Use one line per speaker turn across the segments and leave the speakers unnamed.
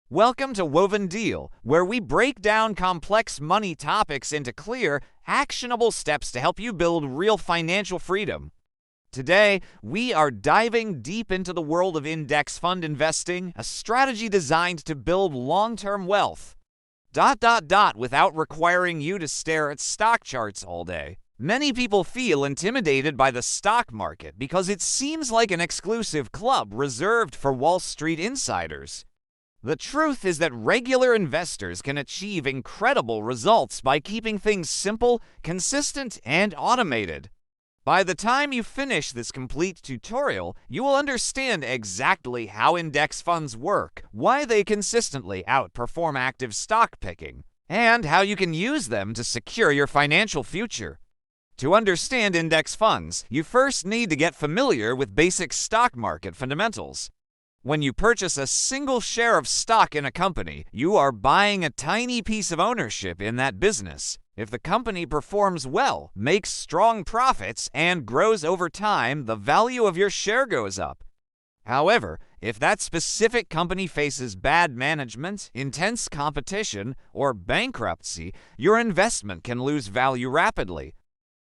Welcome to Woven Deal, where we break down complex money topics into clear, actionable steps to help you build real financial freedom. Today, we are diving deep into the world of index fund investing, a strategy designed to build long-term wealth. Without requiring you to stare at stock charts all day. Many people feel intimidated by the stock market because it seems like an exclusive club reserved for Wall Street insiders. The truth is that regular investors can achieve incredible results by keeping things simple, consistent, and automated. By the time you finish this complete tutorial, you will understand exactly how index funds work, why they consistently outperform active stock picking, and how you can use them to secure your financial future. To understand index funds, you first need to get familiar with basic stock market fundamentals. When you purchase a single share of stock in a company, you are buying a tiny piece of ownership in that business. If the company performs well, makes strong profits, and grows over time, the value of your share goes up. However, if that specific company faces bad management, intense competition, or bankruptcy, your investment can lose value rapidly.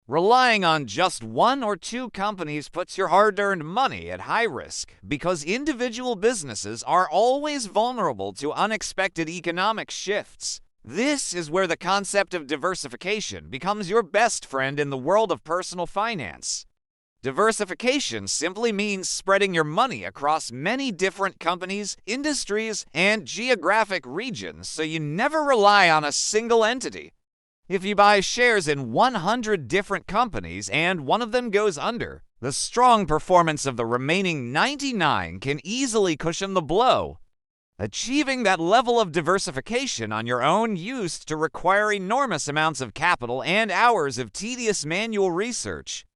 Relying on just one or two companies puts your hard-earned money at high risk because individual businesses are always vulnerable to unexpected economic shifts. This is where the concept of diversification becomes your best friend in the world of personal finance. Diversification simply means spreading your money across many different companies, industries, and geographic regions so you never rely on a single entity. If you buy shares in 100 different companies and one of them goes under, the strong performance of the remaining 99 can easily cushion the blow. Achieving that level of diversification on your own used to require enormous amounts of capital and hours of tedious manual research.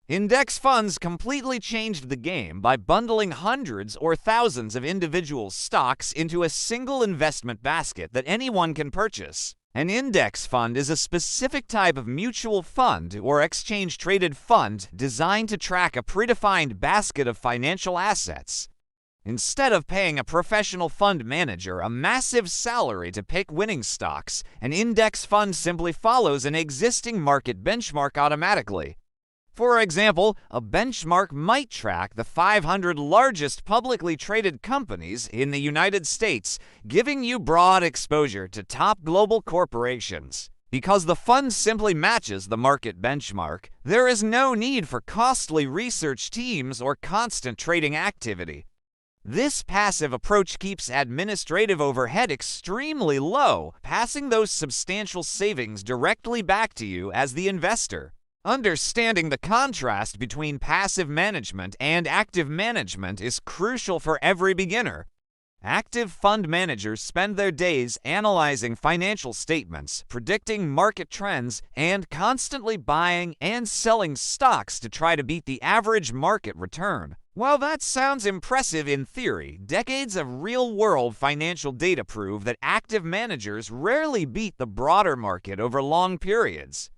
Index funds completely changed the game by bundling hundreds or thousands of individual stocks into a single investment basket that anyone can purchase. An index fund is a specific type of mutual fund or exchange-traded fund designed to track a predefined basket of financial assets. Instead of paying a professional fund manager a massive salary to pick winning stocks, an index fund simply follows an existing market benchmark automatically. For example, a benchmark might track the 500 largest publicly traded companies in the United States, giving you broad exposure to top global corporations. Because the fund simply matches the market benchmark, there is no need for costly research teams or constant trading activity. This passive approach keeps administrative overhead extremely low, passing those substantial savings directly back to you as the investor. Understanding the contrast between passive management and active management is crucial for every beginner. Active fund managers spend their days analyzing financial statements, predicting market trends, and constantly buying and selling stocks to try to beat the average market return. While that sounds impressive in theory, decades of real-world financial data prove that active managers rarely beat the broader market over long periods.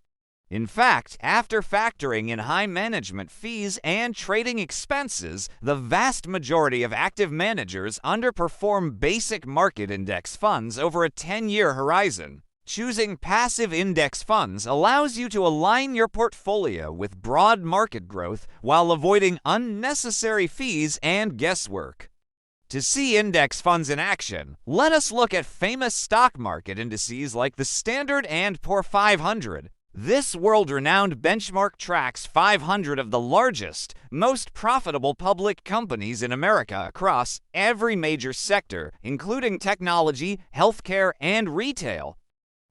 In fact, after factoring in high management fees and trading expenses, the vast majority of active managers underperform basic market index funds over a 10-year horizon. Choosing passive index funds allows you to align your portfolio with broad market growth while avoiding unnecessary fees and guesswork. To see index funds in action, let us look at famous stock market indices like the Standard & Poor's 500. This world-renowned benchmark tracks 500 of the largest, most profitable public companies in America across every major sector, including technology, healthcare, and retail.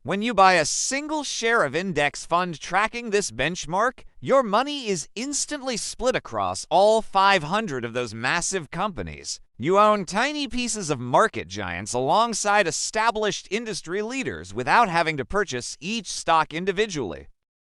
When you buy a single share of index fund tracking this benchmark, your money is instantly split across all 500 of those massive companies. You own tiny pieces of market giants alongside established industry leaders without having to purchase each stock individually.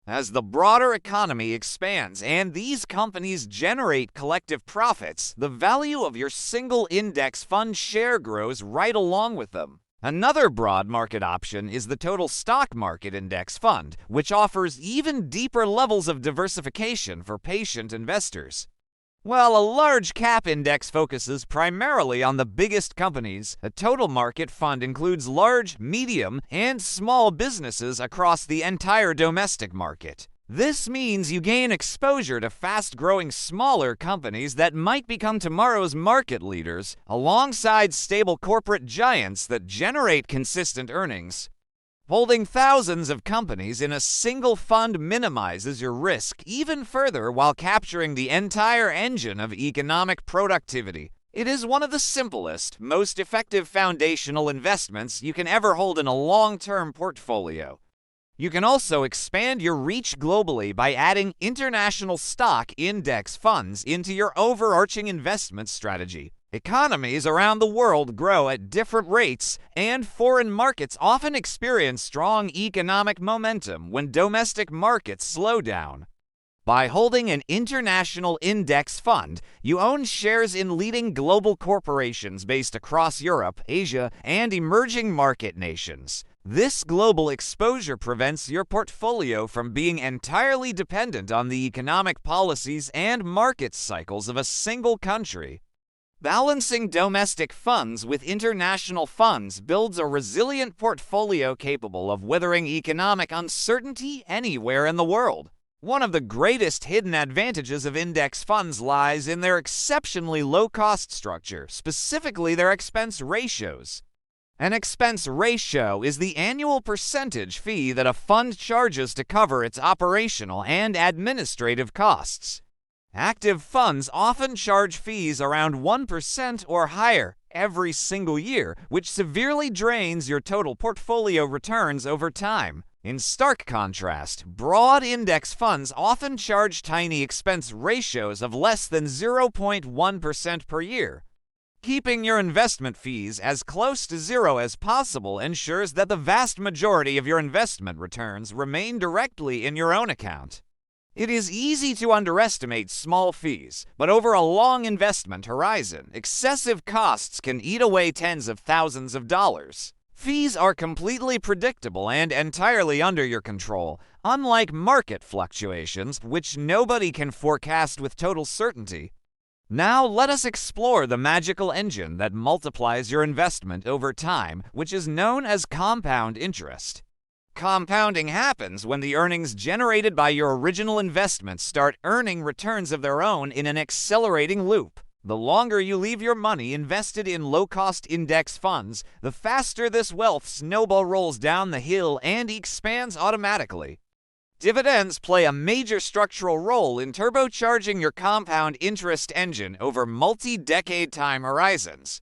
As the broader economy expands and these companies generate collective profits, the value of your single index fund share grows right along with them. Another broad market option is the total stock market index fund, which offers even deeper levels of diversification for patient investors. While a large cap index focuses primarily on the biggest companies, a total market fund includes large, medium, and small businesses across the entire domestic market. This means you gain exposure to fast-growing smaller companies that might become tomorrow's market leaders, alongside stable corporate giants that generate consistent earnings. Holding thousands of companies in a single fund minimizes your risk even further while capturing the entire engine of economic productivity. It is one of the simplest, most effective foundational investments you can ever hold in a long-term portfolio. You can also expand your reach globally by adding international stock index funds into your overarching investment strategy. Economies around the world grow at different rates, and foreign markets often experience strong economic momentum when domestic markets slow down. By holding an international index fund, you own shares in leading global corporations based across Europe, Asia, and emerging market nations. This global exposure prevents your portfolio from being entirely dependent on the economic policies and market cycles of a single country. Balancing domestic funds with international funds builds a resilient portfolio capable of weathering economic uncertainty anywhere in the world. One of the greatest hidden advantages of index funds lies in their exceptionally low-cost structure, specifically their expense ratios. An expense ratio is the annual percentage fee that a fund charges to cover its operational and administrative costs. Active funds often charge fees around 1% or higher every single year, which severely drains your total portfolio returns over time. In stark contrast, broad index funds often charge tiny expense ratios of less than 0.1% per year. Keeping your investment fees as close to zero as possible ensures that the vast majority of your investment returns remain directly in your own account. It is easy to underestimate small fees, but over a long investment horizon, excessive costs can eat away tens of thousands of dollars. Fees are completely predictable and entirely under your control, unlike market fluctuations, which nobody can forecast with total certainty. Now let us explore the magical engine that multiplies your investment over time, which is known as compound interest. Compounding happens when the earnings generated by your original investment start earning returns of their own in an accelerating loop. The longer you leave your money invested in low-cost index funds, the faster this wealth snowball rolls down the hill and expands automatically. Dividends play a major structural role in turbocharging your compound interest engine over multi-decade time horizons.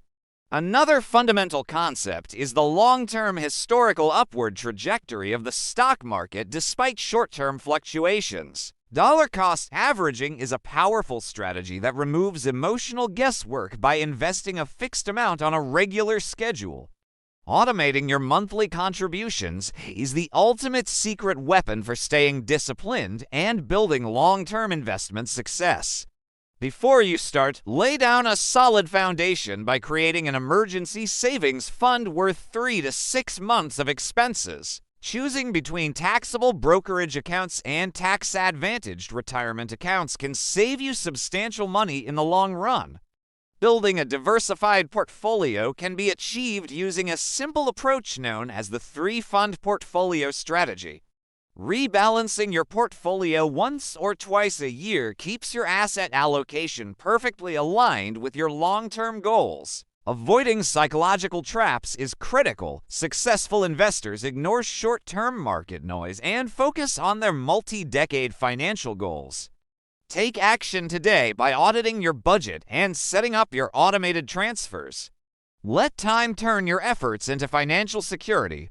Another fundamental concept is the long-term historical upward trajectory of the stock market despite short-term fluctuations. Dollar-cost averaging is a powerful strategy that removes emotional guesswork by investing a fixed amount on a regular schedule. Automating your monthly contributions is the ultimate secret weapon for staying disciplined and building long-term investment success. Before you start, lay down a solid foundation by creating an emergency savings fund worth 3 to 6 months of expenses. Choosing between taxable brokerage accounts and tax-advantaged retirement accounts can save you substantial money in the long run. Building a diversified portfolio can be achieved using a simple approach known as the 3-fund portfolio strategy. Rebalancing your portfolio once or twice a year keeps your asset allocation perfectly aligned with your long-term goals. Avoiding psychological traps is critical. Successful investors ignore short-term market noise and focus on their multi-decade financial goals. Take action today by auditing your budget and setting up your automated transfers. Let time turn your efforts into financial security.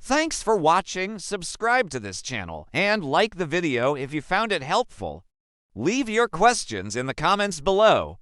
Thanks for watching, subscribe to this channel, and like the video if you found it helpful. Leave your questions in the comments below.